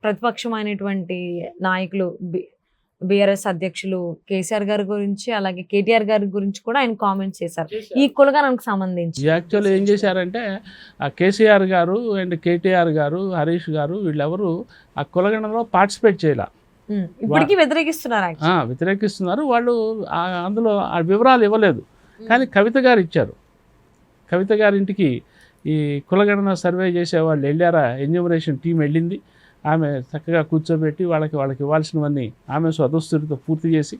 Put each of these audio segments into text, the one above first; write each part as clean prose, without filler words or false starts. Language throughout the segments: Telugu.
ప్రతిపక్షమైనటువంటి నాయకులు బీఆర్ఎస్ అధ్యక్షులు కేసీఆర్ గారి గురించి, అలాగే కేటీఆర్ గారి గురించి కూడా ఆయన కామెంట్స్ చేశారు ఈ కులగణనకు సంబంధించి. యాక్చువల్లీ ఏం చేశారంటే కేసీఆర్ గారు అండ్ కేటీఆర్ గారు, హరీష్ గారు వీళ్ళెవరు ఆ కులగణనలో పార్టిసిపేట్ చేయాల. ఇప్పటికీ వ్యతిరేకిస్తున్నారు వాళ్ళు. అందులో ఆ వివరాలు ఇవ్వలేదు, కానీ కవిత గారు ఇచ్చారు. కవిత గారింటికి ఈ కులగణన సర్వే చేసే వాళ్ళు వెళ్ళారా, ఎన్యూమరేషన్ టీం వెళ్ళింది. ఆమె చక్కగా కూర్చోబెట్టి వాళ్ళకి ఇవ్వాల్సినవన్నీ ఆమె స్వతస్తుడితో పూర్తి చేసి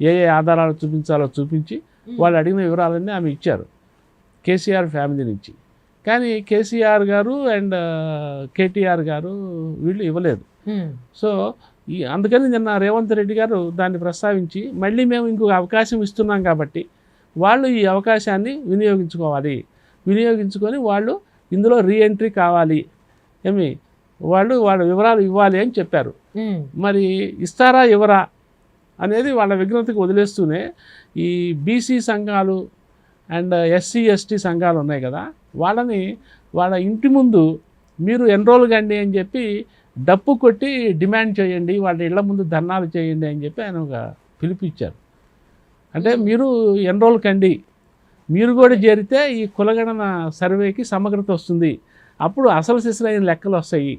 ఏ ఆధారాలు చూపించాలో చూపించి వాళ్ళు అడిగిన వివరాలన్నీ ఆమె ఇచ్చారు కేసీఆర్ ఫ్యామిలీ నుంచి. కానీ కేసీఆర్ గారు అండ్ కేటీఆర్ గారు వీళ్ళు ఇవ్వలేదు. సో అందుకని నిన్న రేవంత్ రెడ్డి గారు దాన్ని ప్రస్తావించి మళ్ళీ మేము ఇంకొక అవకాశం ఇస్తున్నాం కాబట్టి వాళ్ళు ఈ అవకాశాన్ని వినియోగించుకొని వాళ్ళు ఇందులో రీఎంట్రీ కావాలి, వాళ్ళ వివరాలు ఇవ్వాలి అని చెప్పారు. మరి ఇస్తారా ఇవ్వరా అనేది వాళ్ళ విజ్ఞతకు వదిలేస్తూనే ఈ బీసీ సంఘాలు అండ్ ఎస్సీ ఎస్టీ సంఘాలు ఉన్నాయి కదా, వాళ్ళ ఇంటి ముందు మీరు ఎన్రోల్ కండి అని చెప్పి డప్పు కొట్టి డిమాండ్ చేయండి, వాళ్ళ ఇళ్ల ముందు ధర్నాలు చేయండి అని చెప్పి ఆయన ఒక పిలుపిచ్చారు. అంటే మీరు ఎన్రోల్ కండి, మీరు కూడా చేరితే ఈ కులగణన సర్వేకి సమగ్రత వస్తుంది, అప్పుడు అసలు సిసలైన లెక్కలు వస్తాయి.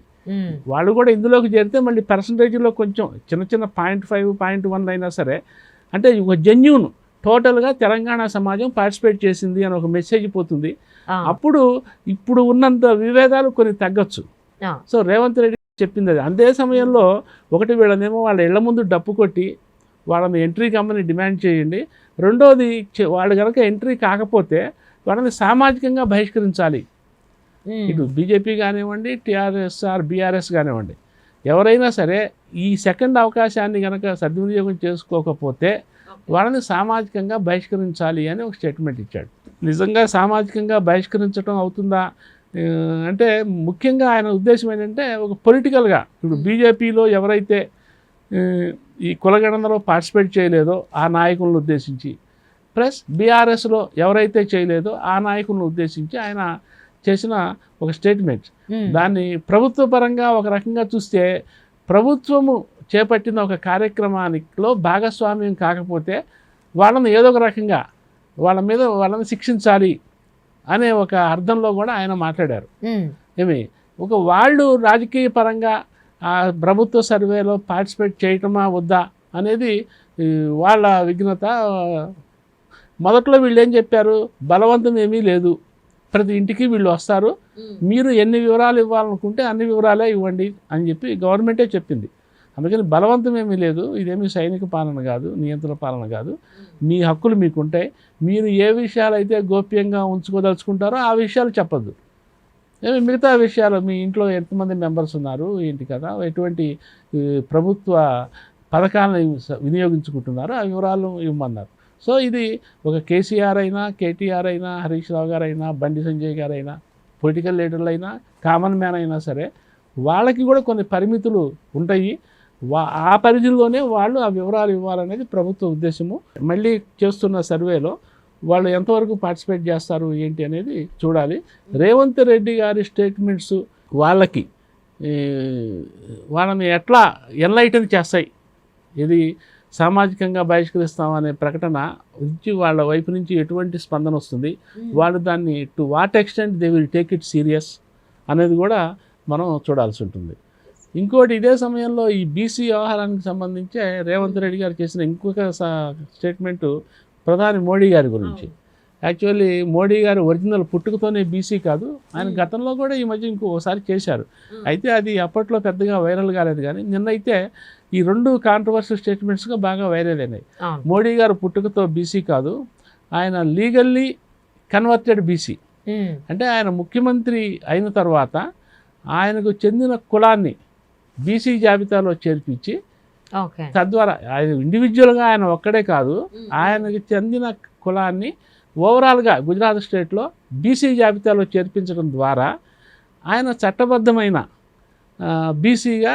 వాళ్ళు కూడా ఇందులోకి చేరితే మళ్ళీ పర్సంటేజ్లో కొంచెం చిన్న 0.5, 0.1 అయినా సరే, అంటే ఒక జెన్యూన్ టోటల్గా తెలంగాణ సమాజం పార్టిసిపేట్ చేసింది అని ఒక మెసేజ్ పోతుంది. అప్పుడు ఇప్పుడు ఉన్నంత విభేదాలు కొన్ని తగ్గొచ్చు. సో రేవంత్ రెడ్డి చెప్పింది అది. అదే సమయంలో ఒకటి వీళ్ళనేమో వాళ్ళ ఇళ్ల ముందు డప్పు కొట్టి వాళ్ళని ఎంట్రీ కమ్మని డిమాండ్ చేయండి, రెండోది వాళ్ళు కనుక ఎంట్రీ కాకపోతే వాళ్ళని సామాజికంగా బహిష్కరించాలి. ఇటు బీజేపీ కానివ్వండి, టీఆర్ఎస్ ఆర్ బీఆర్ఎస్ కానివ్వండి, ఎవరైనా సరే ఈ సెకండ్ అవకాశాన్ని కనుక సద్వినియోగం చేసుకోకపోతే వాళ్ళని సామాజికంగా బహిష్కరించాలి అని ఒక స్టేట్మెంట్ ఇచ్చాడు. నిజంగా సామాజికంగా బహిష్కరించడం అవుతుందా అంటే ముఖ్యంగా ఆయన ఉద్దేశం ఏంటంటే ఒక పొలిటికల్గా ఇప్పుడు బీజేపీలో ఎవరైతే ఈ కులగణనలో పార్టిసిపేట్ చేయలేదో ఆ నాయకులను ఉద్దేశించి, ప్లస్ బీఆర్ఎస్లో ఎవరైతే చేయలేదో ఆ నాయకులను ఉద్దేశించి ఆయన చేసిన ఒక స్టేట్మెంట్. దాన్ని ప్రభుత్వ పరంగా ఒక రకంగా చూస్తే ప్రభుత్వము చేపట్టిన ఒక కార్యక్రమానిలో భాగస్వామ్యం కాకపోతే వాళ్ళని ఏదో ఒక రకంగా వాళ్ళని శిక్షించాలి అనే ఒక అర్థంలో కూడా ఆయన మాట్లాడారు. వాళ్ళు రాజకీయ పరంగా ఆ ప్రభుత్వ సర్వేలో పార్టిసిపేట్ చేయటమా వద్దా అనేది వాళ్ళ విఘ్నత. మొదట్లో వీళ్ళు ఏం చెప్పారు, బలవంతం ఏమీ లేదు, ప్రతి ఇంటికి వీళ్ళు వస్తారు, మీరు ఎన్ని వివరాలు ఇవ్వాలనుకుంటే అన్ని వివరాలే ఇవ్వండి అని చెప్పి గవర్నమెంటే చెప్పింది. అందుకని బలవంతం ఏమీ లేదు, ఇదేమీ సైనిక పాలన కాదు, నియంత్రణ పాలన కాదు, మీ హక్కులు మీకుంటాయి, మీరు ఏ విషయాలు అయితే గోప్యంగా ఉంచుకోదలుచుకుంటారో ఆ విషయాలు చెప్పద్దు, మిగతా విషయాలు మీ ఇంట్లో ఎంతమంది మెంబర్స్ ఉన్నారు ఏంటి కదా, ఎటువంటి ప్రభుత్వ పథకాలను వినియోగించుకుంటున్నారో ఆ వివరాలు ఇవ్వమన్నారు. సో ఇది ఒక కేసీఆర్ అయినా, కేటీఆర్ అయినా, హరీష్ రావు గారైనా, బండి సంజయ్ గారైనా, పొలిటికల్ లీడర్లు అయినా, కామన్ మ్యాన్ అయినా సరే వాళ్ళకి కూడా కొన్ని పరిమితులు ఉంటాయి. ఆ పరిధిలోనే వాళ్ళు ఆ వివరాలు ఇవ్వాలనేది ప్రభుత్వ ఉద్దేశము. మళ్ళీ చేస్తున్న సర్వేలో వాళ్ళు ఎంతవరకు పార్టిసిపేట్ చేస్తారు ఏంటి అనేది చూడాలి. రేవంత్ రెడ్డి గారి స్టేట్మెంట్స్ వాళ్ళని ఎట్లా ఎన్లైటన్ చేస్తాయి, ఇది సామాజికంగా బహిష్కరిస్తామనే ప్రకటన నుంచి వాళ్ళ వైపు నుంచి ఎటువంటి స్పందన వస్తుంది, వాళ్ళు దాన్ని to what extent they will take it serious అనేది కూడా మనం చూడాల్సి ఉంటుంది. ఇంకోటి ఇదే సమయంలో ఈ బీసీ వ్యవహారానికి సంబంధించి రేవంత్ రెడ్డి గారు చేసిన ఇంకొక స్టేట్మెంటు ప్రధాని మోడీ గారి గురించి. యాక్చువల్లీ మోడీ గారు ఒరిజినల్ పుట్టుకతోనే బీసీ కాదు, ఆయన గతంలో కూడా ఈ మధ్య ఇంకోసారి చేశారు, అయితే అది అప్పట్లో పెద్దగా వైరల్ కాలేదు. కానీ నిన్నైతే ఈ రెండు కాంట్రవర్షియల్ స్టేట్మెంట్స్గా బాగా వైరల్ అయినాయి. మోడీ గారు పుట్టుకతో బీసీ కాదు, ఆయన లీగల్లీ కన్వర్టెడ్ బీసీ. అంటే ఆయన ముఖ్యమంత్రి అయిన తర్వాత ఆయనకు చెందిన కులాన్ని బీసీ జాబితాలో చేర్పించి తద్వారా ఆయన ఇండివిజువల్గా ఆయన ఒక్కడే కాదు, ఆయనకు చెందిన కులాన్ని ఓవరాల్గా గుజరాత్ స్టేట్లో బీసీ జాబితాలో చేర్పించడం ద్వారా ఆయన చట్టబద్ధమైన బీసీగా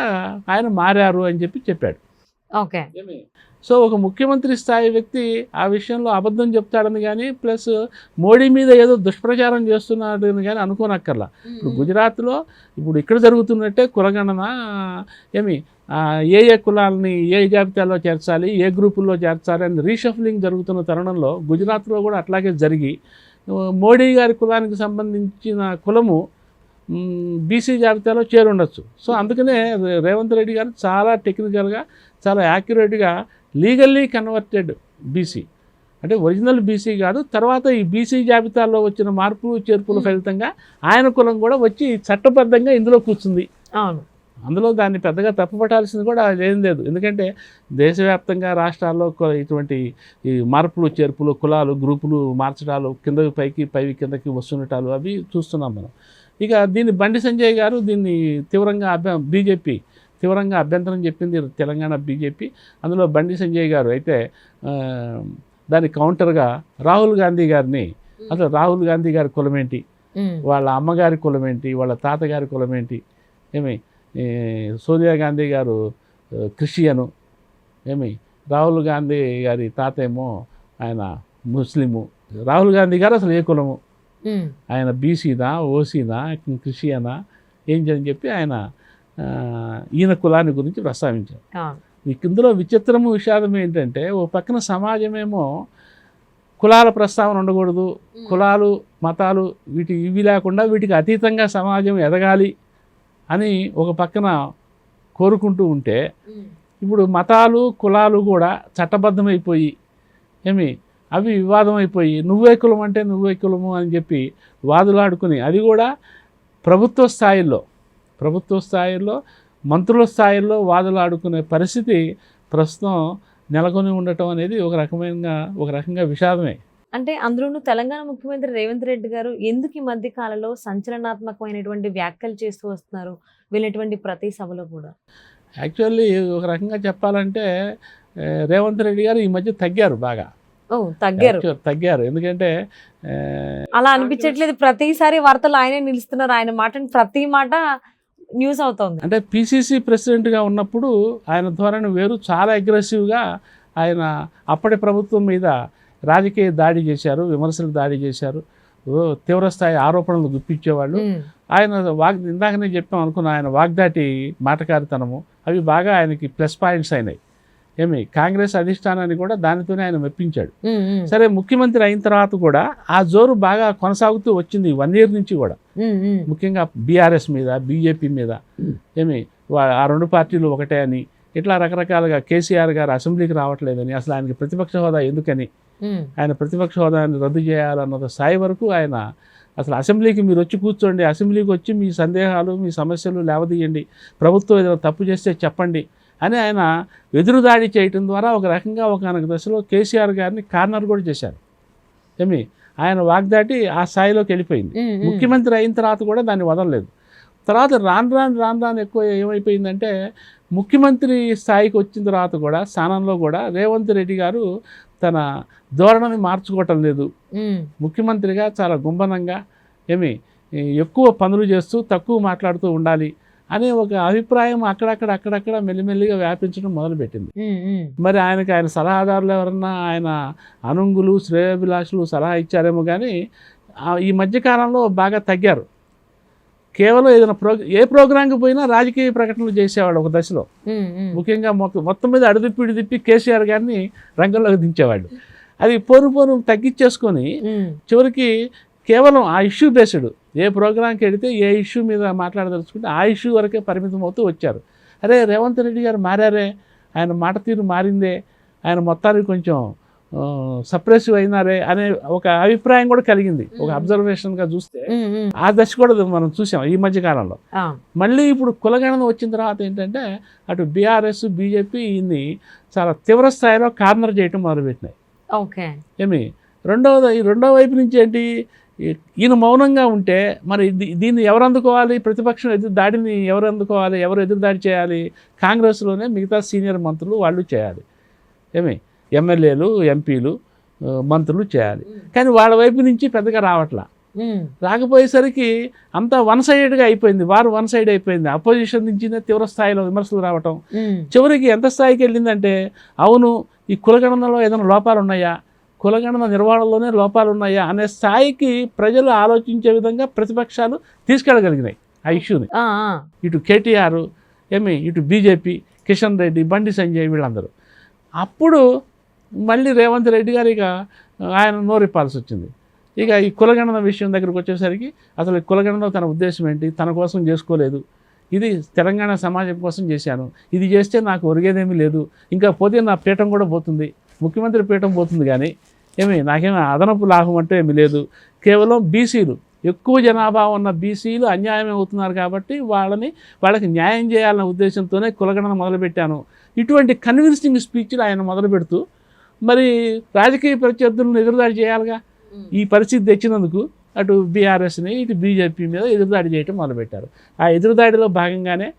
ఆయన మారారు అని చెప్పాడు. ఓకే. సో ఒక ముఖ్యమంత్రి స్థాయి వ్యక్తి ఆ విషయంలో అబద్ధం చెప్తాడని కానీ ప్లస్ మోడీ మీద ఏదో దుష్ప్రచారం చేస్తున్నాడని కానీ అనుకోనక్కర్లా. ఇప్పుడు గుజరాత్లో ఇప్పుడు ఇక్కడ జరుగుతున్నట్టే కులగణన ఏ కులాలని ఏ జాబితాలో చేర్చాలి, ఏ గ్రూపుల్లో చేర్చాలి అని రీషఫ్లింగ్ జరుగుతున్న తరుణంలో గుజరాత్లో కూడా అట్లాగే జరిగి మోడీ గారి కులానికి సంబంధించిన కులము బీసీ జాబితాలో చేరుండొచ్చు. సో అందుకనే రేవంత్ రెడ్డి గారు చాలా టెక్నికల్గా చాలా యాక్యురేట్గా లీగల్లీ కన్వర్టెడ్ బీసీ అంటే ఒరిజినల్ బీసీ కాదు, తర్వాత ఈ బీసీ జాబితాలో వచ్చిన మార్పులు చేర్పుల ఫలితంగా ఆయన కులం కూడా వచ్చి చట్టబద్ధంగా ఇందులో కూర్చుంది. అవును, అందులో దాన్ని పెద్దగా తప్పుపట్టాల్సింది కూడా ఏం లేదు. ఎందుకంటే దేశవ్యాప్తంగా రాష్ట్రాల్లో ఇటువంటి ఈ మార్పులు చేర్పులు కులాలు గ్రూపులు మార్చడాలు కిందకి పైకి పైకి కిందకి వస్తుండటాలు అవి చూస్తున్నాం మనం. ఇక దీన్ని బండి సంజయ్ గారు దీన్ని తీవ్రంగా బీజేపీ తీవ్రంగా అభ్యంతరం చెప్పింది, తెలంగాణ బీజేపీ. అందులో బండి సంజయ్ గారు అయితే దానికి కౌంటర్గా రాహుల్ గాంధీ గారిని అసలు రాహుల్ గాంధీ గారి కులమేంటి, వాళ్ళ అమ్మగారి కులమేంటి, వాళ్ళ తాతగారి కులమేంటి, సోనియా గాంధీ గారు క్రిస్టియను, రాహుల్ గాంధీ గారి తాత ఏమో ఆయన ముస్లిము, రాహుల్ గాంధీ గారు అసలు ఏ కులము, ఆయన బీసీనా ఓసీనా క్రిస్టియనా ఏంటి అని చెప్పి ఆయన ఈయన కులాన్ని గురించి ప్రస్తావించారు. ఇందులో విచిత్రము విషాదం ఏంటంటే ఓ పక్కన సమాజమేమో కులాల ప్రస్తావన ఉండకూడదు, కులాలు మతాలు ఇవి లేకుండా వీటికి అతీతంగా సమాజం ఎదగాలి అని ఒక పక్కన కోరుకుంటూ ఉంటే ఇప్పుడు మతాలు కులాలు కూడా చట్టబద్ధమైపోయి అవి వివాదం అయిపోయి నువ్వే కులం అంటే నువ్వే కులము అని చెప్పి వాదులాడుకుని అది కూడా ప్రభుత్వ స్థాయిల్లో మంత్రుల స్థాయిల్లో వాదులాడుకునే పరిస్థితి ప్రస్తుతం నెలకొని ఉండటం అనేది ఒక రకంగా విషాదమే. అంటే అందులోనూ తెలంగాణ ముఖ్యమంత్రి రేవంత్ రెడ్డి గారు ఎందుకు ఈ మధ్య కాలంలో సంచలనాత్మకమైనటువంటి వ్యాఖ్యలు చేస్తూ వస్తున్నారు వెళ్ళినటువంటి ప్రతి సభలో కూడా? యాక్చువల్లీ ఒక రకంగా చెప్పాలంటే రేవంత్ రెడ్డి గారు ఈ మధ్య తగ్గారు, బాగా తగ్గారు. ఎందుకంటే అలా అనిపించట్లేదు, ప్రతిసారి వార్తలు ఆయనే నిలుస్తున్నారు, ఆయన మాట ప్రతి మాట న్యూస్ అవుతుంది. అంటే పిసిసి ప్రెసిడెంట్గా ఉన్నప్పుడు ఆయన ధోరణి వేరు, చాలా అగ్రెసివ్గా ఆయన అప్పటి ప్రభుత్వం మీద రాజకీయ దాడి చేశారు, విమర్శలు దాడి చేశారు, తీవ్రస్థాయి ఆరోపణలు గుప్పించేవాళ్ళు. ఆయన ఇందాకనే చెప్పాం అనుకున్న ఆయన వాగ్దాటి మాటకారితనము అవి బాగా ఆయనకి ప్లస్ పాయింట్స్ అయినాయి. కాంగ్రెస్ అధిష్టానాన్ని కూడా దానితోనే ఆయన మెప్పించాడు. సరే ముఖ్యమంత్రి అయిన తర్వాత కూడా ఆ జోరు బాగా కొనసాగుతూ వచ్చింది 1 year నుంచి కూడా, ముఖ్యంగా బీఆర్ఎస్ మీద బీజేపీ మీద ఆ 2 పార్టీలు ఒకటే అని ఇట్లా రకరకాలుగా కేసీఆర్ గారు అసెంబ్లీకి రావట్లేదని, అసలు ఆయనకి ప్రతిపక్ష హోదా ఎందుకని, ఆయన ప్రతిపక్ష హోదాని రద్దు చేయాలన్న స్థాయి వరకు ఆయన అసలు అసెంబ్లీకి మీరు వచ్చి కూర్చోండి, అసెంబ్లీకి వచ్చి మీ సందేహాలు మీ సమస్యలు లేవదీయండి, ప్రభుత్వం ఏదైనా తప్పు చేస్తే చెప్పండి అని ఆయన ఎదురుదాడి చేయటం ద్వారా ఒక రకంగా ఒకనొక దశలో కేసీఆర్ గారిని కార్నర్ కూడా చేశారు. ఆయన వాగ్దాటి ఆ స్థాయిలోకి వెళ్ళిపోయింది. ముఖ్యమంత్రి అయిన తర్వాత కూడా దాన్ని వదలలేదు. తర్వాత రాను ఎక్కువ ఏమైపోయిందంటే ముఖ్యమంత్రి స్థాయికి వచ్చిన తర్వాత కూడా స్థానంలో కూడా రేవంత్ రెడ్డి గారు తన ధోరణిని మార్చుకోవటం లేదు. ముఖ్యమంత్రిగా చాలా గుంభనంగా ఎక్కువ పనులు చేస్తూ తక్కువ మాట్లాడుతూ ఉండాలి అనే ఒక అభిప్రాయం అక్కడక్కడ మెల్లిమెల్లిగా వ్యాపించడం మొదలుపెట్టింది. మరి ఆయన సలహాదారులు ఎవరన్నా ఆయన అనుంగులు శ్రేయోభిలాషులు సలహా ఇచ్చారేమో కానీ ఈ మధ్యకాలంలో బాగా తగ్గారు. కేవలం ఏదైనా ఏ ప్రోగ్రాంకి పోయినా రాజకీయ ప్రకటనలు చేసేవాడు ఒక దశలో. ముఖ్యంగా మొత్తం మీద అడుదిప్పి కేసీఆర్ గారిని రంగంలోకి దించేవాడు. అది పోను తగ్గించేసుకొని చివరికి కేవలం ఆ ఇష్యూ బేస్డ్ ఏ ప్రోగ్రాంకి వెళితే ఏ ఇష్యూ మీద మాట్లాడదలుచుకుంటే ఆ ఇష్యూ వరకే పరిమితం అవుతూ వచ్చారు. అరే రేవంత్ రెడ్డి గారు మారారే, ఆయన మాట తీరు మారిందే, ఆయన మొత్తానికి కొంచెం సప్రెసివ్ అయినారే అనే ఒక అభిప్రాయం కూడా కలిగింది. ఒక అబ్జర్వేషన్గా చూస్తే ఆ దశ కూడా మనం చూసాం ఈ మధ్య కాలంలో. మళ్ళీ ఇప్పుడు కులగణన వచ్చిన తర్వాత ఏంటంటే అటు బీఆర్ఎస్ బీజేపీ ఈయన్ని చాలా తీవ్ర స్థాయిలో కార్నర్ చేయటం మొదలుపెట్టినాయి. రెండో వైపు నుంచి ఏంటి, ఈయన మౌనంగా ఉంటే మరి దీన్ని ఎవరు అందుకోవాలి, ప్రతిపక్షం దాడిని ఎవరు అందుకోవాలి, ఎవరు ఎదురుదాడి చేయాలి, కాంగ్రెస్లోనే మిగతా సీనియర్ మంత్రులు వాళ్ళు చేయాలి, ఎమ్మెల్యేలు ఎంపీలు మంత్రులు చేయాలి. కానీ వాళ్ళ వైపు నుంచి పెద్దగా రావట్లా. రాకపోయేసరికి అంతా వన్ సైడెడ్గా అయిపోయింది, వారు వన్ సైడ్ అయిపోయింది. అపోజిషన్ నుంచి తీవ్ర స్థాయిలో విమర్శలు రావటం చివరికి ఎంత స్థాయికి వెళ్ళిందంటే, అవును ఈ కులగణనలో ఏదైనా లోపాలు ఉన్నాయా, కులగణన నిర్వహణలోనే లోపాలు ఉన్నాయా అనే స్థాయికి ప్రజలు ఆలోచించే విధంగా ప్రతిపక్షాలు తీసుకెళ్ళగలిగినాయి ఆ ఇష్యూని. ఇటు కేటీఆర్ ఇటు బీజేపీ, కిషన్ రెడ్డి, బండి సంజయ్ వీళ్ళందరూ. అప్పుడు మళ్ళీ రేవంత్ రెడ్డి గారు ఇక ఆయన నోరిప్పాల్సి వచ్చింది. ఇక ఈ కులగణన విషయం దగ్గరకు వచ్చేసరికి అసలు కులగణన తన ఉద్దేశం ఏంటి, తన కోసం చేసుకోలేదు, ఇది తెలంగాణ సమాజం కోసం చేశాను, ఇది చేస్తే నాకు ఒరిగేదేమీ లేదు, ఇంకా పోతే నా పీఠం కూడా పోతుంది, ముఖ్యమంత్రి పీఠం పోతుంది, కానీ నాకేమీ అదనపు లాభం అంటే ఏమీ లేదు, కేవలం బీసీలు ఎక్కువ జనాభా ఉన్న బీసీలు అన్యాయం అవుతున్నారు కాబట్టి వాళ్ళకి న్యాయం చేయాలన్న ఉద్దేశంతోనే కులగణన మొదలుపెట్టాను. ఇటువంటి కన్విన్సింగ్ స్పీచ్లు ఆయన మొదలు పెడుతూ మరి రాజకీయ ప్రత్యర్థులను ఎదురుదాడి చేయాలిగా. ఈ పరిస్థితి తెచ్చినందుకు అటు బీఆర్ఎస్ని ఇటు బీజేపీ మీద ఎదురుదాడి చేయటం మొదలుపెట్టారు. ఆ ఎదురుదాడిలో భాగంగానే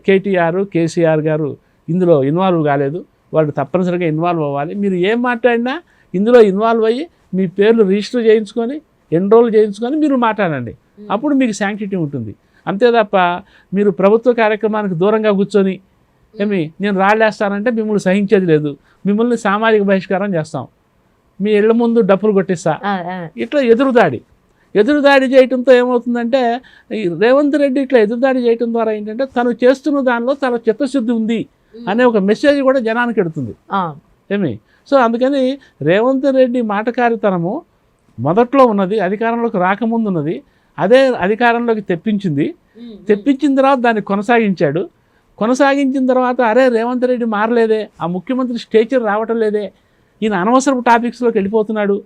కేటీఆర్, కేసీఆర్ గారు ఇందులో ఇన్వాల్వ్ కాలేదు, వాళ్ళు తప్పనిసరిగా ఇన్వాల్వ్ అవ్వాలి, మీరు ఏం మాట్లాడినా ఇందులో ఇన్వాల్వ్ అయ్యి మీ పేర్లు రిజిస్టర్ చేయించుకొని ఎన్రోల్ చేయించుకొని మీరు మాట్లాడండి, అప్పుడు మీకు శాంక్టిటీ ఉంటుంది. అంతే తప్ప మీరు ప్రభుత్వ కార్యక్రమానికి దూరంగా కూర్చొని నేను రాళ్ళేస్తానంటే మిమ్మల్ని సహించేది లేదు, మిమ్మల్ని సామాజిక బహిష్కారం చేస్తాం, మీ ఇళ్ల ముందు డప్పులు కొట్టిస్తా, ఇట్లా ఎదురుదాడి చేయటంతో ఏమవుతుందంటే ఈ రేవంత్ రెడ్డి ఇట్లా ఎదురుదాడి చేయటం ద్వారా ఏంటంటే తను చేస్తున్న దానిలో తన చిత్తశుద్ధి ఉంది అనే ఒక మెసేజ్ కూడా జనానికి ఎడుతుంది. సో అందుకని రేవంత్ రెడ్డి మాటకారితనము మొదట్లో ఉన్నది, అధికారంలోకి రాకముందు ఉన్నది, అదే అధికారంలోకి తెప్పించిన తర్వాత దాన్ని కొనసాగించిన తర్వాత అరే రేవంత్ రెడ్డి మారలేదే, ఆ ముఖ్యమంత్రి స్టేచర్ రావటం లేదే, ఈయన అనవసరపు టాపిక్స్లోకి వెళ్ళిపోతున్నాడు,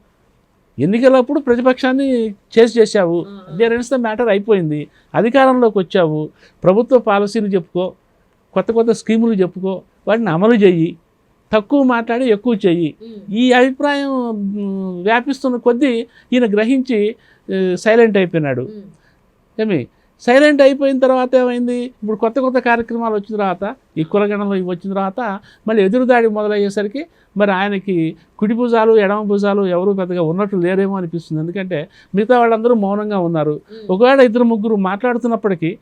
ఎన్నికలప్పుడు ప్రతిపక్షాన్ని చేసావు, దేర్ ఎండ్స్ ద మ్యాటర్ అయిపోయింది, అధికారంలోకి వచ్చావు, ప్రభుత్వ పాలసీలు చెప్పుకో, కొత్త స్కీములు చెప్పుకో, వాటిని అమలు చెయ్యి, తక్కువ మాట్లాడి ఎక్కువ చెయ్యి, ఈ అభిప్రాయం వ్యాపిస్తున్న కొద్దీ ఈయన గ్రహించి సైలెంట్ అయిపోయినాడు. సైలెంట్ అయిపోయిన తర్వాత ఏమైంది, ఇప్పుడు కొత్త కార్యక్రమాలు వచ్చిన తర్వాత, ఈ కులగణనలో ఇవి వచ్చిన తర్వాత మళ్ళీ ఎదురుదాడి మొదలయ్యేసరికి మరి ఆయనకి కుడి భుజాలు ఎడమ భుజాలు ఎవరు పెద్దగా ఉన్నట్టు లేరేమో అనిపిస్తుంది. ఎందుకంటే మిగతా వాళ్ళందరూ మౌనంగా ఉన్నారు. ఒకవేళ 2-3 మాట్లాడుతున్నప్పటికీ,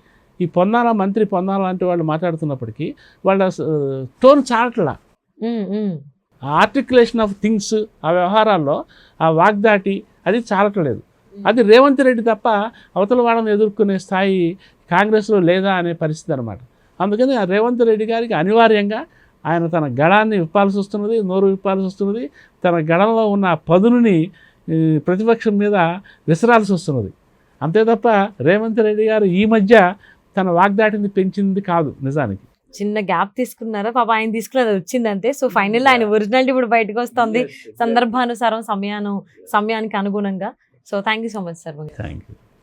ఈ మంత్రి పొన్నాల లాంటి వాళ్ళు మాట్లాడుతున్నప్పటికీ వాళ్ళ టోన్ చాలట్లా, ఆర్టికులేషన్ ఆఫ్ థింగ్స్, ఆ వ్యవహారాల్లో ఆ వాగ్దాటి అది చాలట్లేదు. అది రేవంత్ రెడ్డి తప్ప అవతల వాళ్ళని ఎదుర్కొనే స్థాయి కాంగ్రెస్లో లేదా అనే పరిస్థితి అనమాట. అందుకని ఆ రేవంత్ రెడ్డి గారికి అనివార్యంగా ఆయన తన గళాన్ని విప్పాల్సి వస్తున్నది, నోరు విప్పాల్సి వస్తున్నది, తన గళంలో ఉన్న పదునుని ప్రతిపక్షం మీద విసరాల్సి వస్తున్నది. అంతే తప్ప రేవంత్ రెడ్డి గారు ఈ మధ్య తన వాగ్దాటిని పెంచింది కాదు. నిజానికి చిన్న గ్యాప్ తీసుకున్నారా పాప, ఆయన తీసుకున్నది వచ్చిందంతే. సో ఫైనల్ ఆయన ఒరిజినాలిటీ ఇప్పుడు బయటకు వస్తుంది సందర్భానుసారం, సమయానికి అనుగుణంగా. So thank you so much sir. Thank you.